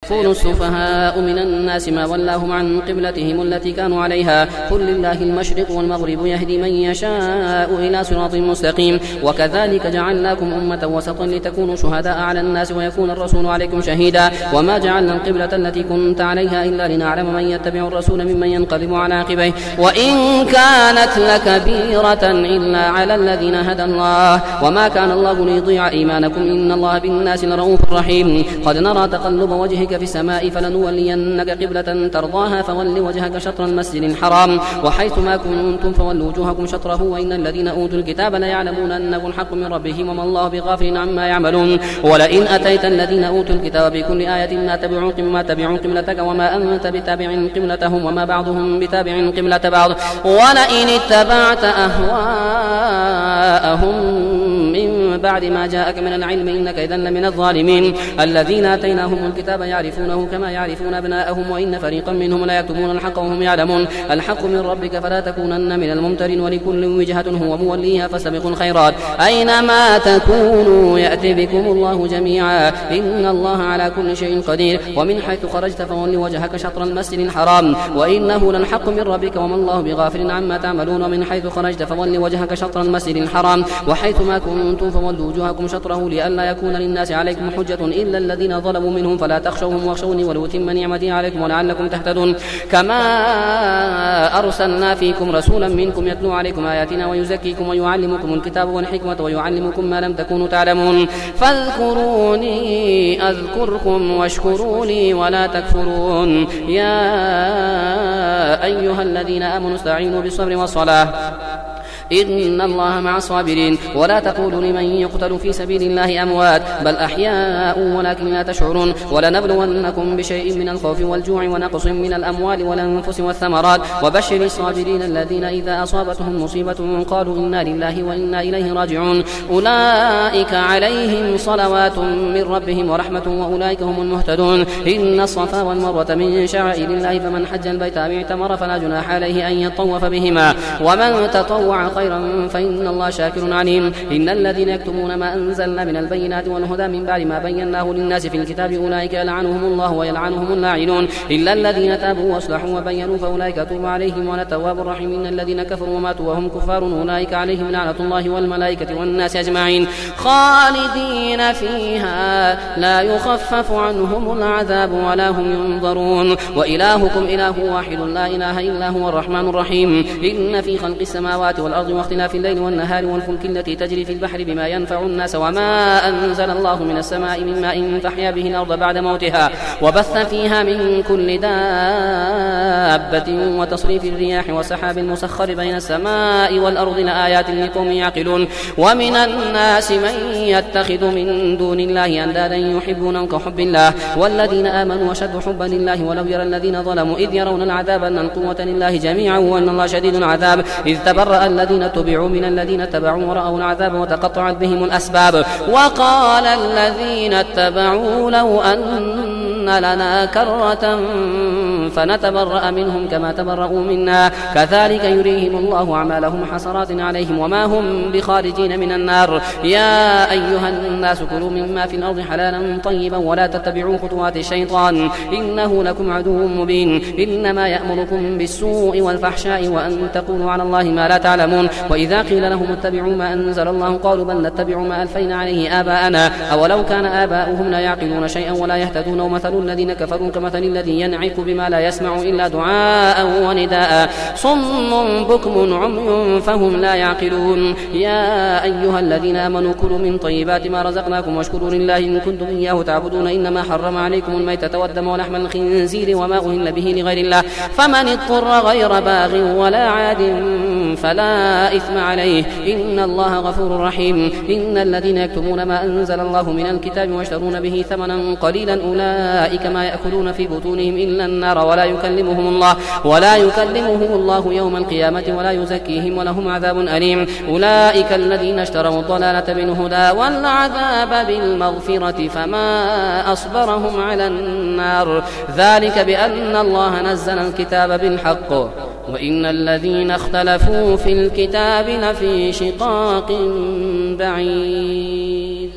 سيقول السفهاء من الناس ما ولاهم عن قبلتهم التي كانوا عليها قل لله المشرق والمغرب يهدي من يشاء إلى صراط مستقيم وكذلك جعلناكم أمة وسطا لتكونوا شهداء على الناس ويكون الرسول عليكم شهيدا وما جعلنا القبلة التي كنت عليها إلا لنعلم من يتبع الرسول ممن ينقلب على عقبيه وإن كانت لكبيرة إلا على الذين هدى الله وما كان الله ليضيع إيمانكم إن الله بالناس لرؤوف رحيم قد نرى تقلب وجهك في السماء فلنولينك قبلة ترضاها فول وجهك شطر المسجد الحرام وحيث ما كنتم فولوا وجوهكم شطره وإن الذين أوتوا الكتاب ليعلمون أنه الحق من ربهم وما الله بغافل عما يعملون ولئن أتيت الذين أوتوا الكتاب بكل آية ما تبعوا قبلتك وما أنت بتابع قبلتهم وما بعضهم بتابع قبلة بعض ولئن اتبعت أهواءهم من بعد ما جاءك من العلم إنك إذن لمن الظالمين الذين آتيناهم الكتاب يعرفونه كما يعرفون أبناءهم وإن فريقا منهم لا يكتمون الحق وهم يعلمون الحق من ربك فلا تكونن من الممترين ولكل وجهة هو موليها فاستبقوا الخيرات أينما تكونوا يأتي بكم الله جميعا إن الله على كل شيء قدير ومن حيث خرجت فول وجهك شطر المسجد الحرام وإنه للحق من ربك وما الله بغافل عما تعملون ومن حيث خرجت فول وجهك شطر المسجد الحرام وحيث ما كنتم فولوا وجوهكم شطره لئلا يكون للناس عليكم حجة إلا الذين ظلموا منهم فلا تخشوهم واخشوني ولأتم نعمتي عليكم ولعلكم تهتدون كما أرسلنا فيكم رسولا منكم يتلو عليكم آياتنا ويزكيكم ويعلمكم الكتاب والحكمة ويعلمكم ما لم تكونوا تعلمون فاذكروني أذكركم واشكروا لي ولا تكفرون يا أيها الذين آمنوا استعينوا بالصبر والصلاة إن الله مع الصابرين ولا تقولوا لمن يقتل في سبيل الله أموات بل أحياء ولكن لا تشعرون ولنبلونكم بشيء من الخوف والجوع ونقص من الأموال والأنفس والثمرات وبشر الصابرين الذين إذا أصابتهم مصيبة قالوا إنا لله وإنا إليه راجعون أولئك عليهم صلوات من ربهم ورحمة وأولئك هم المهتدون إن الصفا والمروة من شعائر الله فمن حج البيت أو اعتمر فلا جناح عليه أن يطوف بهما ومن تطوع خيرا فإن الله شاكر عليم إن الذين يكتمون ما أنزلنا من البينات والهدى من بعد ما بيناه للناس في الكتاب أولئك يلعنهم الله ويلعنهم اللاعنون إلا الذين تابوا وأصلحوا وبينوا فأولئك أتوب عليهم وأنا التواب الرحيم إن الذين كفروا وماتوا وهم كفار أولئك عليهم لعنة الله والملائكة والناس أجمعين خالدين فيها لا يخفف عنهم العذاب ولا هم ينظرون وإلهكم إله واحد لا إله إلا هو الرحمن الرحيم إن في خلق السماوات والأرض واختلاف الليل والنهار والفلك التي تجري في البحر بما ينفع الناس وما أنزل الله من السماء من ماء فأحيا به الأرض بعد موتها وبث فيها من كل دابة وتصريف الرياح والسحاب المسخر بين السماء والأرض لآيات لقوم يعقلون ومن الناس من يتخذ من دون الله أندادا يحبونهم كحب الله والذين آمنوا أشد حبا لله ولو يرى الذين ظلموا إذ يرون العذاب أن القوة لله جميعا وأن الله شديد العذاب إذ تبرأ الذين تبعوا من الذين اتبعوا ورأوا العذاب وتقطعت بهم الأسباب وقال الذين اتبعوا لو أن لنا كرة فنتبرأ منهم كما تبرؤوا منا كذلك يريهم الله أعمالهم حسرات عليهم وما هم بخارجين من النار يا أيها الناس كلوا مما في الأرض حلالا طيبا ولا تتبعوا خطوات الشيطان إنه لكم عدو مبين إنما يأمركم بالسوء والفحشاء وأن تقولوا على الله ما لا تعلمون وإذا قيل لهم اتبعوا ما أنزل الله قالوا بل نتبع ما ألفينا عليه آباءنا أولو كان آباؤهم لا يعقلون شيئا ولا يهتدون ومثل الذين كفروا كمثل الذي ينعق بما لا يسمع إلا دعاء ونداء صم بكم عمي فهم لا يعقلون يا أيها الذين آمنوا كلوا من طيبات ما رزقناكم واشكروا لله إن كنتم إياه تعبدون إنما حرم عليكم الميتة والدم ولحم الخنزير وما أهل به لغير الله فمن اضطر غير باغ ولا عاد فلا إثم عليه إن الله غفور رحيم إن الذين يكتمون ما أنزل الله من الكتاب ويشترون به ثمنا قليلا أولئك ما يأكلون في بطونهم إلا النار ولا يكلمهم الله يوم القيامة ولا يزكيهم ولهم عذاب أليم أولئك الذين اشتروا الضلالة بالهدى والعذاب بالمغفرة فما أصبرهم على النار ذلك بأن الله نزل الكتاب بالحق وإن الذين اختلفوا في الكتاب لفي شقاق بعيد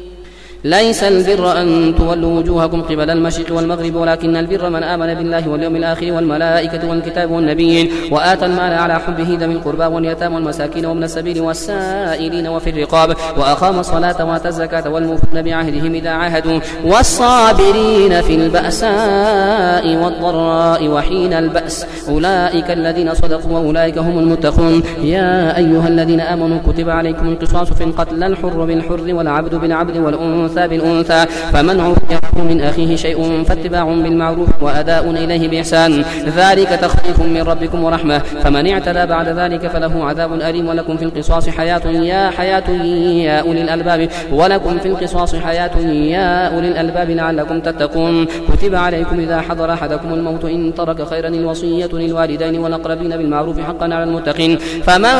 ليس البر أن تولوا وجوهكم قبل المشرق والمغرب ولكن البر من آمن بالله واليوم الآخر والملائكة والكتاب والنبيين وآتى المال على حبه ذوي القربى واليتامى والمساكين وابن السبيل والسائلين وفي الرقاب وأقام الصلاة وآتى الزكاة والموفون بعهدهم إذا عاهدوا والصابرين في البأساء والضراء وحين البأس أولئك الذين صدقوا وأولئك هم المتقون. يا أيها الذين آمنوا كتب عليكم القصاص في القتل الحر بالحر والعبد بالعبد والأنثى بالأنثى فمن عفي من أخيه شيء فاتباع بالمعروف وأداء إليه بإحسان ذلك تخفيف من ربكم ورحمة فمن اعتدى بعد ذلك فله عذاب أليم ولكم في القصاص حياة يا أولي الألباب ولكم في القصاص حياة يا أولي الألباب لعلكم تتقون. كتب عليكم إذا حضر أحدكم الموت إن ترك خيرا الوصية للوالدين والأقربين بالمعروف حقا على المتقين فمن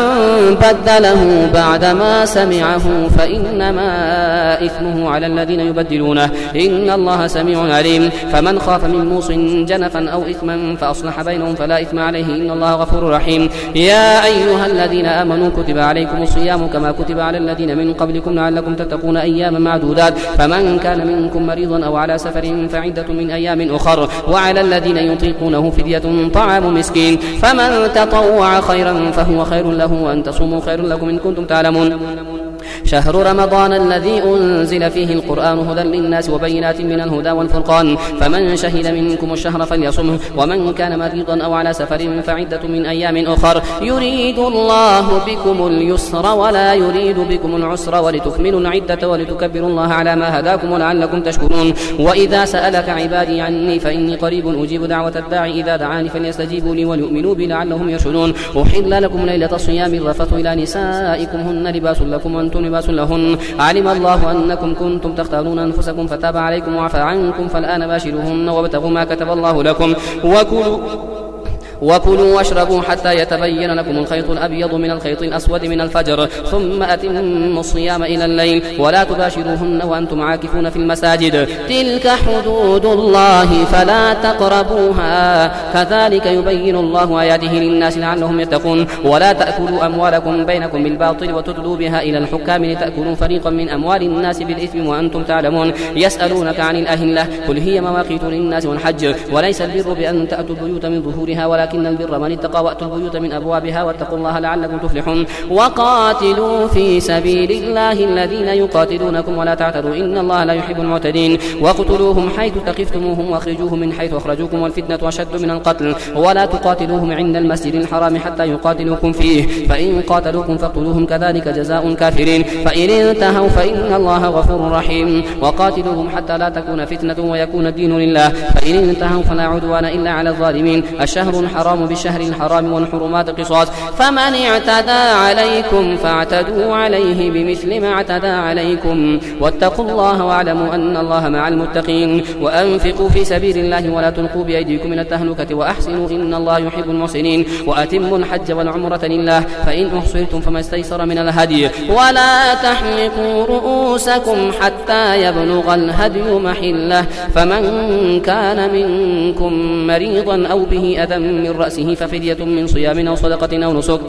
بدله بعدما سمعه فإنما إثمه على الذين يبدلونه إن الله سميع عليم. فمن خاف من موص جنفا أو إثما فأصلح بينهم فلا إثم عليه إن الله غفور رحيم. يا أيها الذين آمنوا كتب عليكم الصيام كما كتب على الذين من قبلكم لعلكم تتقون أياما معدودات فمن كان منكم مريضا أو على سفر فعدة من أيام أخر وعلى الذين يطيقونه فدية طعام مسكين فمن تطوع خيرا فهو خير له وأن تصوموا خير لكم إن كنتم تعلمون. شهر رمضان الذي أنزل فيه القرآن هدى للناس وبينات من الهدى والفرقان فمن شهد منكم الشهر فليصمه ومن كان مريضا أو على سفر فعدة من أيام أخر يريد الله بكم اليسر ولا يريد بكم العسر ولتكملوا العدة ولتكبروا الله على ما هداكم ولعلكم تشكرون. وإذا سألك عبادي عني فإني قريب أجيب دعوة الداعي إذا دعاني فليستجيبوا لي وليؤمنوا بي لعلهم يرشدون. أحل لكم ليلة الصيام الرفث إلى نسائكم هن لباس لكم وأنتم لباس لهن علم الله أنكم كنتم تختارون أنفسكم فتاب عليكم وعفى عنكم فالآن باشروهن وابتغوا ما كتب الله لكم وكلوا واشربوا حتى يتبين لكم الخيط الأبيض من الخيط الأسود من الفجر ثم أتموا الصيام إلى الليل ولا تباشروهن وأنتم عاكفون في المساجد تلك حدود الله فلا تقربوها كذلك يبين الله آياته للناس لعلهم يتقون. ولا تأكلوا أموالكم بينكم بالباطل وتدلوا بها إلى الحكام لتأكلوا فريقا من أموال الناس بالإثم وأنتم تعلمون. يسألونك عن الأهلة قل هي مواقيت للناس والحج وليس البر بأن تأتوا البيوت من ظهورها ولكن البر من اتقى وأتوا البيوت من أبوابها واتقوا الله لعلكم تفلحون. وقاتلوا في سبيل الله الذين يقاتلونكم ولا تعتدوا إن الله لا يحب المعتدين. وقتلوهم حيث ثقفتموهم واخرجوهم من حيث أخرجوكم والفتنة أشد من القتل ولا تقاتلوهم عند المسجد الحرام حتى يقاتلوكم فيه فإن قاتلوكم فاقتلوهم كذلك جزاء الكافرين فإن انتهوا فإن الله غفور رحيم. وقاتلوهم حتى لا تكون فتنة ويكون الدين لله فإن انتهوا فلا عدوان إلا على الظالمين. الشهر الحرام بالشهر الحرام والحرمات قصاص فمن اعتدى عليكم فاعتدوا عليه بمثل ما اعتدى عليكم واتقوا الله واعلموا أن الله مع المتقين. وأنفقوا في سبيل الله ولا تلقوا بأيديكم إلى التهلكة وأحسنوا إن الله يحب المحسنين. وأتموا الحج والعمرة لله فإن أحصرتم فما استيسر من الهدي ولا تحلقوا رؤوسكم حتى يبلغ الهدي محله فمن كان منكم مريضا أو به أذى من رأسه ففدية من صيام أو صدقة أو نسك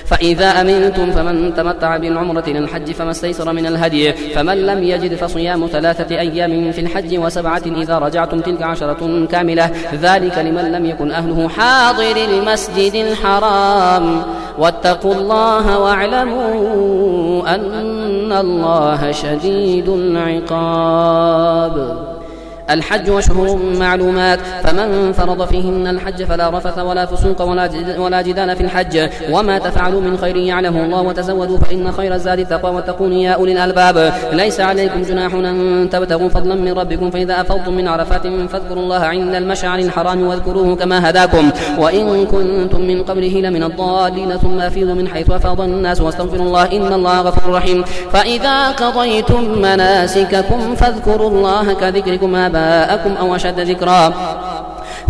فإذا أمنتم فمن تمتع بالعمرة إلى الحج فما استيسر من الهدي فمن لم يجد فصيام 3 أيام في الحج و7 إذا رجعتم تلك 10 كاملة ذلك لمن لم يكن أهله حاضر المسجد الحرام واتقوا الله واعلموا أن الله شديد العقاب. الحج أشهر معلومات فمن فرض فيهن الحج فلا رفث ولا فسوق ولا جدال في الحج وما تفعلوا من خير يعلمه الله وتزودوا فإن خير الزاد التقوى واتقون يا أولي الألباب. ليس عليكم جناح أن تبتغوا فضلا من ربكم فإذا أفضتم من عرفات فاذكروا الله عند المشعر الحرام واذكروه كما هداكم وإن كنتم من قبله لمن الضالين ثم أفيضوا من حيث أفاض الناس واستغفروا الله إن الله غفور رحيم. فإذا قضيتم مناسككم فاذكروا الله كذكركم آباءكم أو أشد ذكرا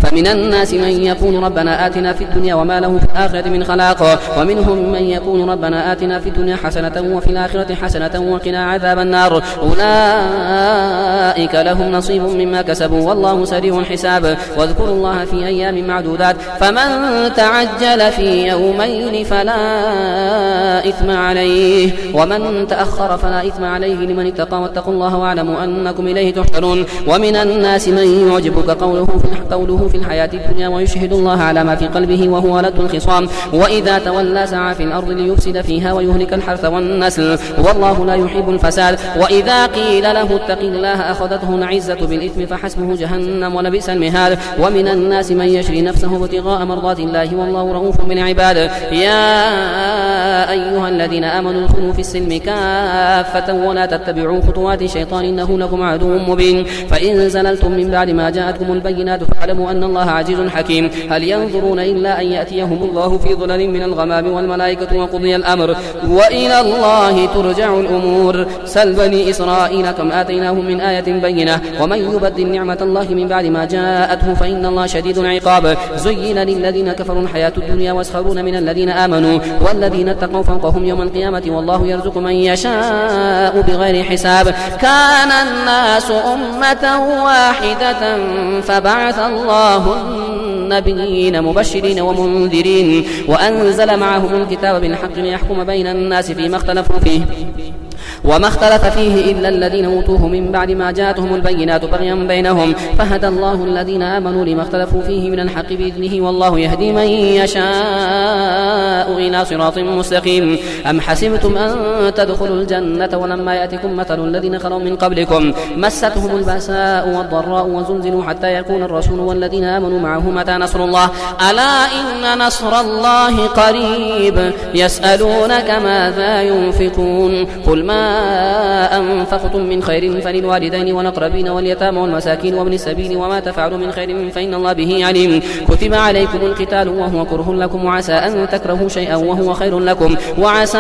فمن الناس من يقول ربنا آتنا في الدنيا وما له في الآخرة من خلاق ومنهم من يقول ربنا آتنا في الدنيا حسنة وفي الآخرة حسنة وقنا عذاب النار أولئك لهم نصيب مما كسبوا والله سريع الحساب واذكروا الله في أيام معدودات فمن تعجل في يومين فلا إثم عليه ومن تأخر فلا إثم عليه لمن اتقى واتقوا الله واعلموا أنكم إليه تحشرون ومن الناس من يعجبك قوله في الحياة الدنيا ويشهد الله على ما في قلبه وهو لد الخصام وإذا تولى سعى في الأرض ليفسد فيها ويهلك الحرث والنسل والله لا يحب الفساد وإذا قيل له اتق الله أخذته العزة بالإثم فحسبه جهنم ولبئس المهاد ومن الناس من يشري نفسه ابتغاء مرضات الله والله رؤوف بالعباد يا أيها الذين آمنوا ادخلوا في السلم كافة ولا تتبعوا خطوات الشيطان إنه لكم عدو مبين فإن زللتم من بعد ما جاءتكم البينات فاعلموا أن الله عزيز حكيم هل ينظرون إلا أن يأتيهم الله في ظلل من الغمام والملائكة وقضي الأمر وإلى الله ترجع الأمور سل بني إسرائيل كم آتيناهم من آية بينة ومن يبدل نعمة الله من بعد ما جاءته فإن الله شديد العقاب زين للذين كفروا الحياة الدنيا ويسخرون من الذين آمنوا والذين اتقوا فوقهم يوم القيامة والله يرزق من يشاء بغير حساب كان الناس أمة واحدة فبعث الله النبيين مبشرين ومنذرين وأنزل معهم الكتاب بالحق ليحكم بين الناس فيما اختلفوا فيه وما اختلف فيه إلا الذين أوتوه من بعد ما جاءتهم البينات بغيا بينهم فهدى الله الذين آمنوا لما اختلفوا فيه من الحق بإذنه والله يهدي من يشاء إلى صراط مستقيم أم حسبتم أن تدخلوا الجنة ولما يأتكم مثل الذين خلوا من قبلكم مستهم البأساء والضراء وزلزلوا حتى يقول الرسول والذين آمنوا معه متى نصر الله ألا إن نصر الله قريب يسألونك ماذا ينفقون قل ما أنفقتم من خير فللوالدين والأقربين واليتامى والمساكين وابن السبيل وما تفعلوا من خير فإن الله به عليم كتب عليكم القتال وهو كره لكم وعسى أن تكرهوا شيئا وهو خير لكم وعسى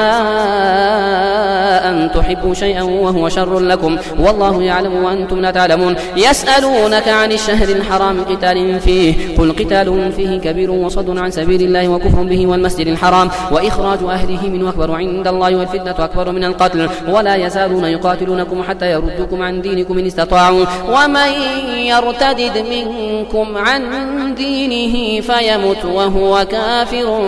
أن تحبوا شيئا وهو شر لكم والله يعلم وأنتم لا تعلمون يسألونك عن الشهر الحرام قتال فيه قل قتال فيه كبير وصد عن سبيل الله وكفر به والمسجد الحرام وإخراج أهله منه أكبر عند الله والفتنة أكبر من القتل ولا يزالون يقاتلونكم حتى يردوكم عن دينكم إن استطاعوا ومن يرتدد منكم عن دينه فيمت وهو كافر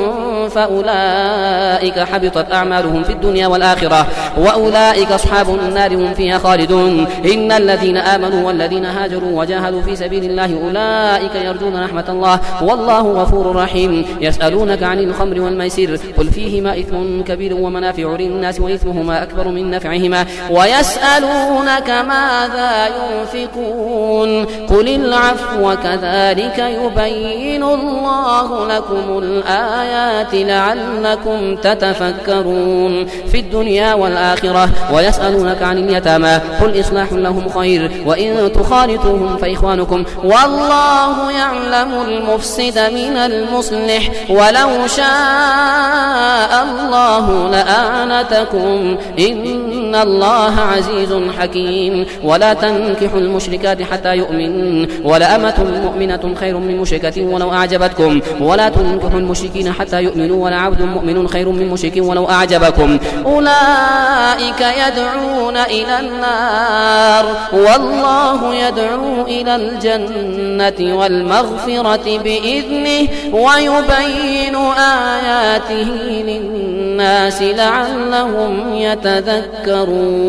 فأولئك حبطت أعمالهم في الدنيا والآخرة وأولئك أصحاب النار هم فيها خالدون إن الذين آمنوا والذين هاجروا وجاهدوا في سبيل الله أولئك يرجون رحمة الله والله غفور رحيم يسألونك عن الخمر والميسر قل فيهما إثم كبير ومنافع للناس وإثمهما أكبر من نفعهما ويسألونك ماذا ينفقون قل العفو كذلك يبين الله لكم الآيات لعلكم تتفكرون في الدنيا والآخرة ويسألونك عن اليتامى قل إصلاح لهم خير وإن تخالطوهم فإخوانكم والله يعلم المفسد من المصلح ولو شاء الله لآنتكم إن الله عزيز حكيم ولا تنكحوا المشركات حتى يؤمن ولأمة مؤمنة خير من مشركة ولو أعجبتكم ولا تنكحوا المشركين حتى يؤمنوا ولعبد مؤمن خير من مشرك ولو أعجبكم أولئك يدعون إلى النار والله يدعو إلى الجنة والمغفرة بإذنه ويبين آياته للناس لعلهم يتذكرون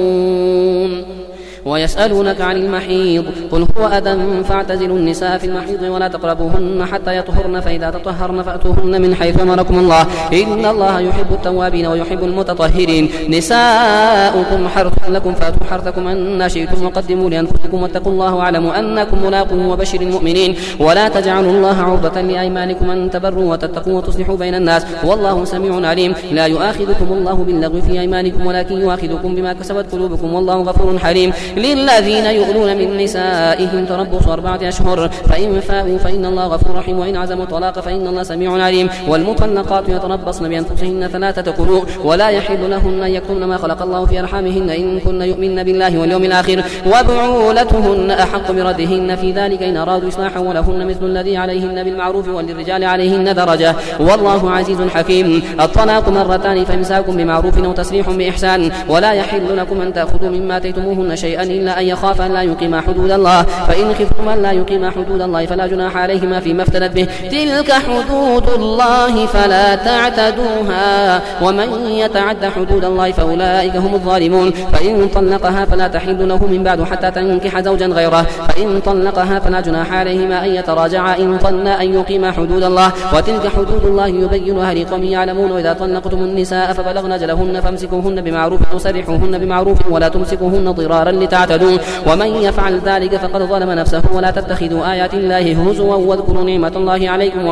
ويسألونك عن المحيض قل هو أذى فاعتزلوا النساء في المحيض ولا تقربوهن حتى يطهرن فإذا تطهرن فأتوهن من حيث أمركم الله إن الله يحب التوابين ويحب المتطهرين نساؤكم حرث لكم فأتوا حرثكم أن شئتم وقدموا لأنفسكم واتقوا الله واعلموا أنكم ملاقوه وبشر المؤمنين ولا تجعلوا الله عرضة لأيمانكم أن تبروا وتتقوا وتصلحوا بين الناس والله سميع عليم لا يؤاخذكم الله باللغو في أيمانكم ولكن يؤاخذكم بما كسبت قلوبكم والله غفور حليم للذين يؤلون من نسائهم تربص 4 أشهر فإن فاءوا فإن الله غفور رحيم وإن عزموا الطلاق فإن الله سميع عليم والمطلقات يتربصن بأنفسهن 3 قروء ولا يحل لهن أن يكتمن ما خلق الله في أرحامهن إن كن يؤمن بالله واليوم الآخر وبعولتهن أحق بردهن في ذلك إن أرادوا إصلاحا ولهن مثل الذي عليهن بالمعروف وللرجال عليهن درجة والله عزيز حكيم. الطلاق 2 فإمساك بمعروف أو تسريح بإحسان ولا يحل لكم أن تأخذوا مما آتيتموهن شيئا إلا أن يخافا أن لا يقيما حدود الله فإن خفتم أن لا يقيما حدود الله فلا جناح عليهما فيما افتدت به تلك حدود الله فلا تعتدوها ومن يتعد حدود الله فأولئك هم الظالمون. فإن طلقها فلا تحل له من بعد حتى تنكح زوجا غيره فإن طلقها فلا جناح عليهما أن يتراجعا إن ظنا أن يقيما حدود الله وتلك حدود الله يبينها لقوم يعلمون. وإذا طلقتم النساء فبلغن أجلهن فامسكوهن بمعروف وسرحوهن بمعروف ولا تمسكوهن ضرارا لتعتدوا ومن يفعل ذلك فقد ظلم نفسه ولا تتخذوا آيات الله هزوا واذكروا نعمة الله عليكم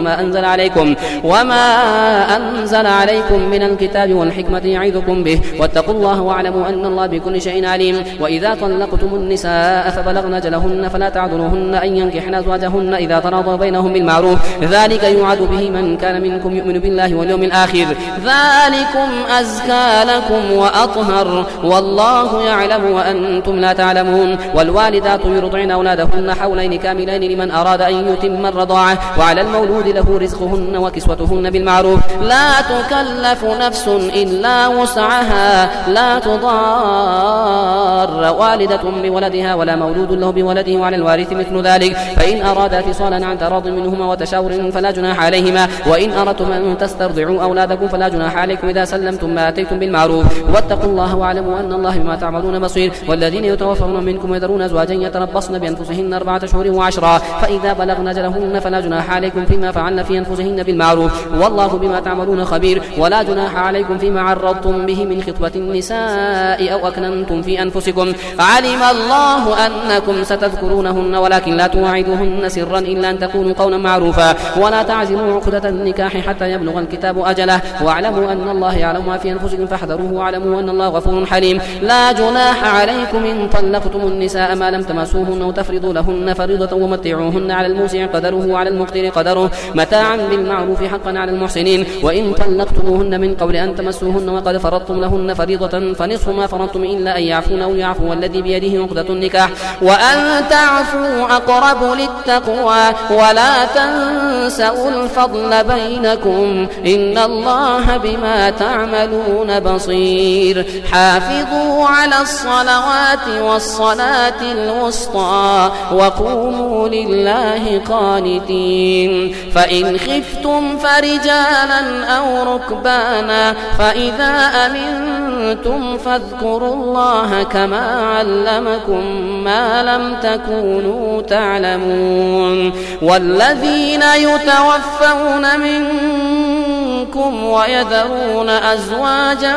وما أنزل عليكم من الكتاب والحكمة يعظكم به واتقوا الله واعلموا أن الله بكل شيء عليم. وإذا طلقتم النساء فبلغن أجلهن فلا تعذروهن أن ينكحن أزواجهن إذا تراضوا بينهم بالمعروف ذلك يوعد به من كان منكم يؤمن بالله واليوم الآخر ذلكم أزكى لكم وأطهر والله يعلم وأنتم لا تعلمون. والوالدات يرضعن أولادهن حولين كاملين لمن أراد أن يتم الرضاعة وعلى المولود له رزقهن وكسوتهن بالمعروف لا تكلف نفس إلا وسعها لا تضار والدة بولدها ولا مولود له بولده وعلى الوارث مثل ذلك فإن أرادا فصالا عن تراض منهما وتشاور فلا جناح عليهما وإن أردتم أن تسترضعوا أولادكم فلا جناح عليكم إذا سلمتم ما آتيتم بالمعروف واتقوا الله واعلموا أن الله بما تعملون بصير. والذين يتوفون منكم ويذرون أزواجا يتربصن بأنفسهن 4 أشهر و10 فإذا بلغن أجلهن فلا جناح عليكم فيما فعلن في أنفسهن بالمعروف والله بما تعملون خبير. ولا جناح عليكم فيما عرضتم به من خطبة النساء أو أكننتم في أنفسكم علم الله أنكم ستذكرونهن ولكن لا تواعدوهن سرا إلا أن تكونوا قولا معروفا ولا تعزموا عقدة النكاح حتى يبلغ الكتاب أجله واعلموا أن الله يعلم ما في أنفسكم فاحذروه واعلموا أن الله غفور حليم. لا جناح عليكم إن طلقتم النساء ما لم تمسوهن وتفرضوا لهن فريضة ومتعوهن على الموسع قدره وعلى المقتر قدره متاعا بالمعروف حقا على المحسنين. وإن طلقتموهن من قبل أن تمسوهن وقد فرضتم لهن فريضة فنصف ما فرضتم إلا أن يعفون أو يعفو الذي بيده عقدة النكاح وأن تعفوا أقرب للتقوى ولا تنسوا الفضل بينكم إن الله بما تعملون بصير. حافظوا على الصلوات والصلاة الوسطى وقوموا لله قانتين. فإن خفتم فرجالا أو ركبانا فإذا أمنتم فاذكروا الله كما علمكم ما لم تكونوا تعلمون. والذين يتوفون منكم ويذرون أزواجا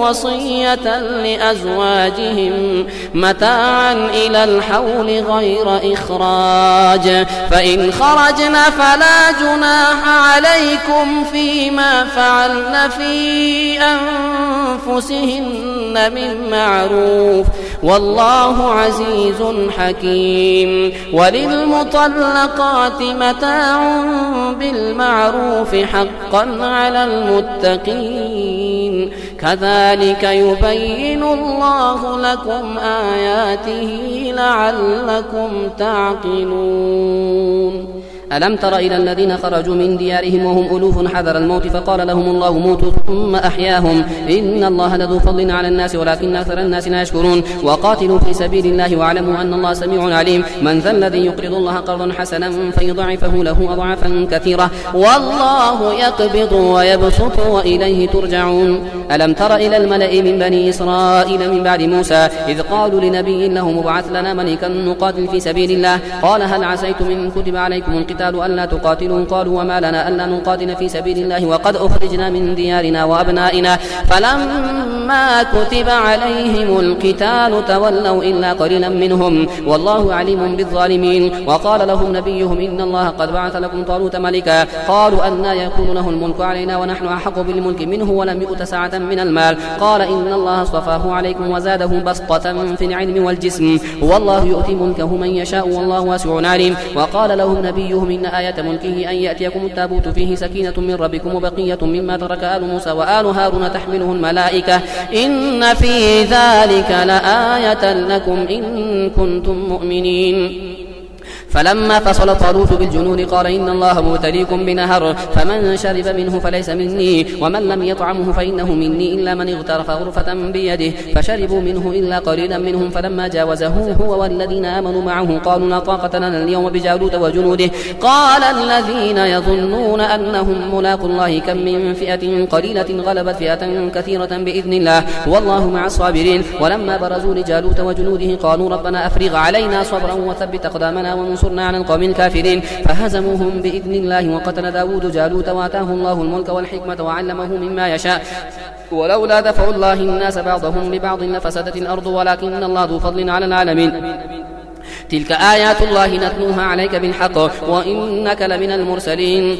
وصية لأزواجهم متاعا إلى الحول غير إخراج فإن خرجن فلا جناح عليكم فيما فعلن في أنفسهن من معروف والله عزيز حكيم. وللمطلقات متاع بالمعروف حقا على المتقين كذلك يبين الله لكم آياته لعلكم تعقلون. ألم تر إلى الذين خرجوا من ديارهم وهم ألوف حذر الموت فقال لهم الله موتوا ثم أحياهم إن الله لذو فضل على الناس ولكن أكثر الناس لا يشكرون. وقاتلوا في سبيل الله واعلموا أن الله سميع عليم. من ذا الذي يقرض الله قرضا حسنا فيضاعفه له أضعافا كثيرة والله يقبض ويبسط وإليه ترجعون. ألم تر إلى الملأ من بني إسرائيل من بعد موسى إذ قالوا لنبي له مبعث لنا ملكا نقاتل في سبيل الله قال هل عسيتم إن كتب عليكم القتال القتال ألا تقاتلوا؟ قالوا وما لنا ألا نقاتل في سبيل الله وقد أخرجنا من ديارنا وأبنائنا. فلما كتب عليهم القتال تولوا إلا قليلا منهم والله عليم بالظالمين. وقال لهم نبيهم إن الله قد بعث لكم طالوت ملكا. قالوا أنى يكون له الملك علينا ونحن أحق بالملك منه ولم يؤت سعة من المال. قال إن الله اصطفاه عليكم وزاده بسطة في العلم والجسم والله يؤتي ملكه من يشاء والله واسع عليم. وقال لهم نبيهم إن آية ملكه أن يأتيكم التابوت فيه سكينة من ربكم وبقية مما ترك آل موسى وآل هارون تحمله الملائكة إن في ذلك لآية لكم إن كنتم مؤمنين. فلما فصل طالوت بالجنود قال إن الله مبتليكم بنهر فمن شرب منه فليس مني ومن لم يطعمه فإنه مني إلا من اغترف غرفة بيده. فشربوا منه إلا قليلا منهم. فلما جاوزه هو والذين آمنوا معه قالوا لا طاقة لنا اليوم بجالوت وجنوده. قال الذين يظنون أنهم ملاقوا الله كم من فئة قليلة غلبت فئة كثيرة بإذن الله والله مع الصابرين. ولما برزوا لجالوت وجنوده قالوا ربنا أفرغ علينا صبرا وثبت أقدامنا وانصرنا على القوم الكافرين. فهزموهم بإذن الله. وقتل داود جالوت وآتاه الله الملك والحكمة وعلمه مما يشاء ولولا دفع الله الناس بعضهم ببعض لفسدت الأرض ولكن الله ذو فضل على العالمين. تلك آيات الله نتلوها عليك بالحق وإنك لمن المرسلين.